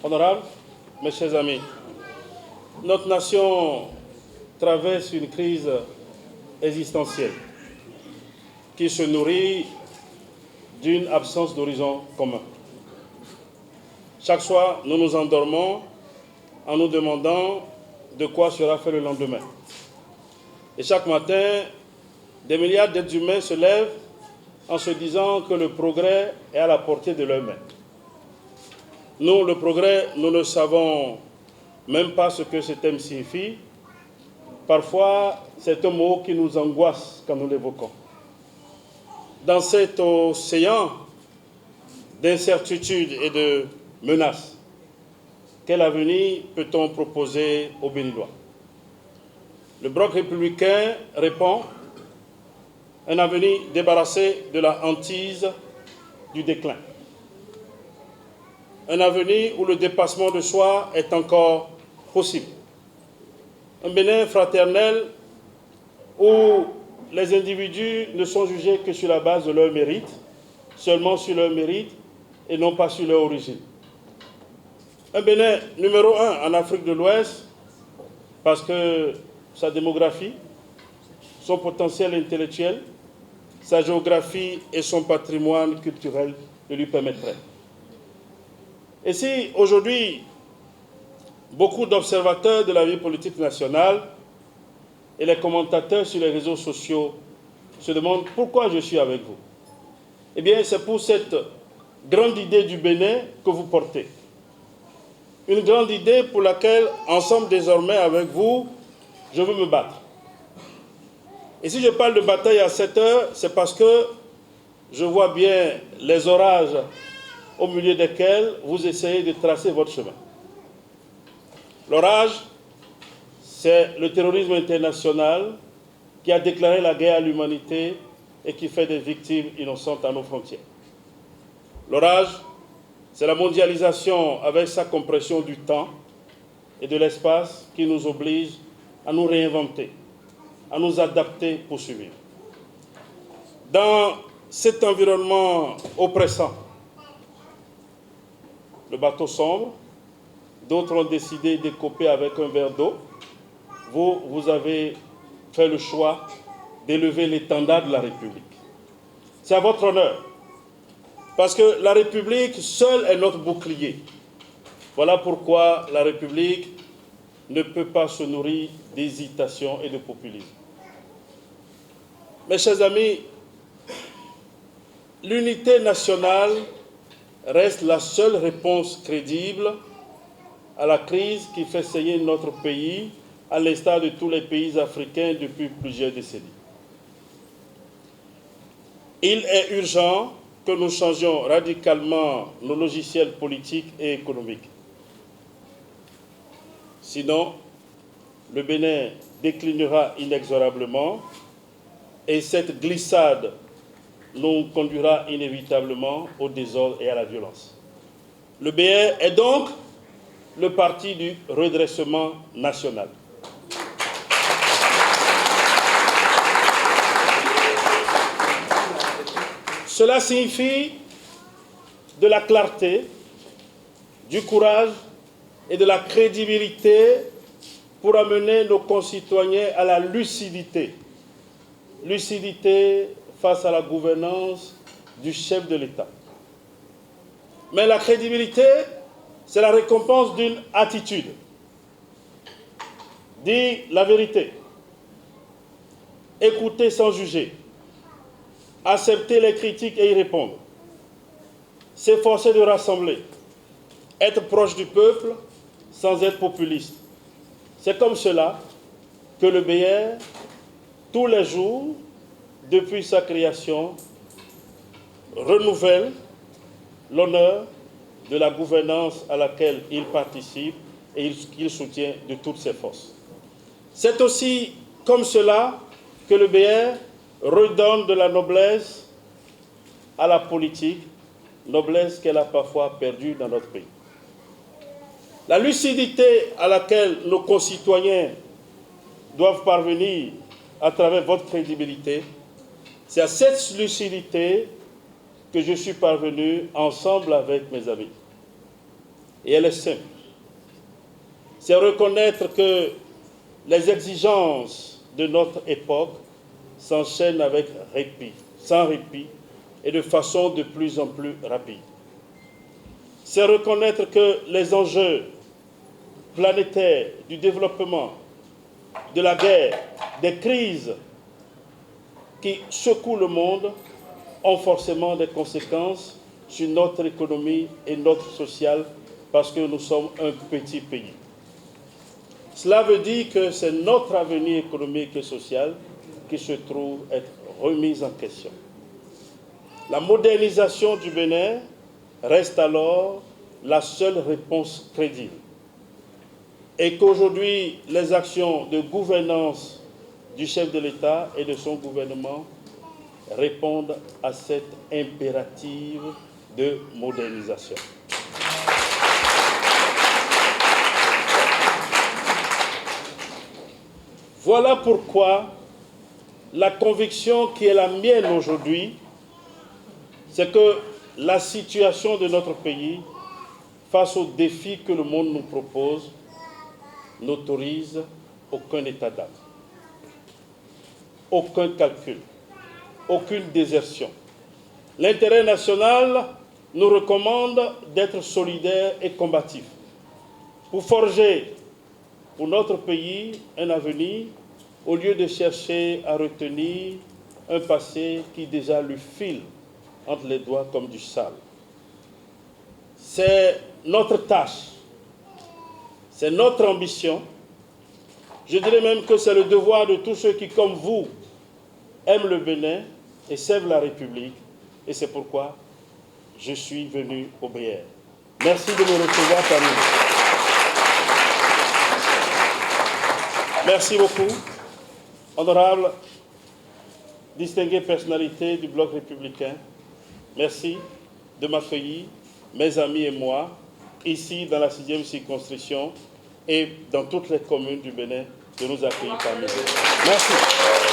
Honorables, mes chers amis, notre nation traverse une crise existentielle qui se nourrit d'une absence d'horizon commun. Chaque soir, nous nous endormons en nous demandant de quoi sera fait le lendemain. Et chaque matin, des milliards d'êtres humains se lèvent en se disant que le progrès est à la portée de leurs mains. Nous, le progrès, nous ne savons même pas ce que ce thème signifie. Parfois, c'est un mot qui nous angoisse quand nous l'évoquons. Dans cet océan d'incertitudes et de menaces, quel avenir peut-on proposer aux Béninois? Le Bloc républicain répond: un avenir débarrassé de la hantise du déclin. Un avenir où le dépassement de soi est encore possible. Un Bénin fraternel où les individus ne sont jugés que sur la base de leur mérite, seulement sur leur mérite et non pas sur leur origine. Un Bénin numéro 1 en Afrique de l'Ouest parce que sa démographie, son potentiel intellectuel, sa géographie et son patrimoine culturel le lui permettraient. Et si aujourd'hui, beaucoup d'observateurs de la vie politique nationale et les commentateurs sur les réseaux sociaux se demandent pourquoi je suis avec vous, eh bien, c'est pour cette grande idée du Bénin que vous portez. Une grande idée pour laquelle, ensemble désormais avec vous, je veux me battre. Et si je parle de bataille à 7 heures, c'est parce que je vois bien les orages au milieu desquels vous essayez de tracer votre chemin. L'orage, c'est le terrorisme international qui a déclaré la guerre à l'humanité et qui fait des victimes innocentes à nos frontières. L'orage, c'est la mondialisation avec sa compression du temps et de l'espace qui nous oblige à nous réinventer, à nous adapter pour survivre. Dans cet environnement oppressant, le bateau sombre, d'autres ont décidé d'écoper avec un verre d'eau. Vous avez fait le choix d'élever l'étendard de la République. C'est à votre honneur, parce que la République seule est notre bouclier. Voilà pourquoi la République ne peut pas se nourrir d'hésitation et de populisme. Mes chers amis, l'unité nationale reste la seule réponse crédible à la crise qui fait saigner notre pays, à l'instar de tous les pays africains depuis plusieurs décennies. Il est urgent que nous changions radicalement nos logiciels politiques et économiques. Sinon, le Bénin déclinera inexorablement et cette glissade nous conduira inévitablement au désordre et à la violence. Le BR est donc le parti du redressement national. Cela signifie de la clarté, du courage et de la crédibilité pour amener nos concitoyens à la lucidité. Lucidité face à la gouvernance du chef de l'État. Mais la crédibilité, c'est la récompense d'une attitude. Dire la vérité, écouter sans juger, accepter les critiques et y répondre, s'efforcer de rassembler, être proche du peuple sans être populiste. C'est comme cela que le BR, tous les jours, depuis sa création, renouvelle l'honneur de la gouvernance à laquelle il participe et qu'il soutient de toutes ses forces. C'est aussi comme cela que le BR redonne de la noblesse à la politique, noblesse qu'elle a parfois perdue dans notre pays. La lucidité à laquelle nos concitoyens doivent parvenir à travers votre crédibilité, c'est à cette lucidité que je suis parvenu ensemble avec mes amis. Et elle est simple. C'est reconnaître que les exigences de notre époque s'enchaînent avec répit, sans répit et de façon de plus en plus rapide. C'est reconnaître que les enjeux planétaires du développement, de la guerre, des crises qui secouent le monde ont forcément des conséquences sur notre économie et notre social parce que nous sommes un petit pays. Cela veut dire que c'est notre avenir économique et social qui se trouve être remis en question. La modernisation du Bénin reste alors la seule réponse crédible. Et qu'aujourd'hui, les actions de gouvernance du chef de l'État et de son gouvernement répondent à cette impérative de modernisation. Voilà pourquoi la conviction qui est la mienne aujourd'hui, c'est que la situation de notre pays, face aux défis que le monde nous propose, n'autorise aucun état d'âme, aucun calcul, aucune désertion. L'intérêt national nous recommande d'être solidaires et combatifs pour forger pour notre pays un avenir au lieu de chercher à retenir un passé qui déjà lui file entre les doigts comme du sable. C'est notre tâche, c'est notre ambition. Je dirais même que c'est le devoir de tous ceux qui, comme vous, aiment le Bénin et servent la République. Et c'est pourquoi je suis venu au BR. Merci de me recevoir parmi vous. Merci beaucoup, honorable, distinguée personnalité du Bloc républicain. Merci de m'accueillir, mes amis et moi, ici dans la 6e circonscription et dans toutes les communes du Bénin, de nous accueillir parmi vous. Merci.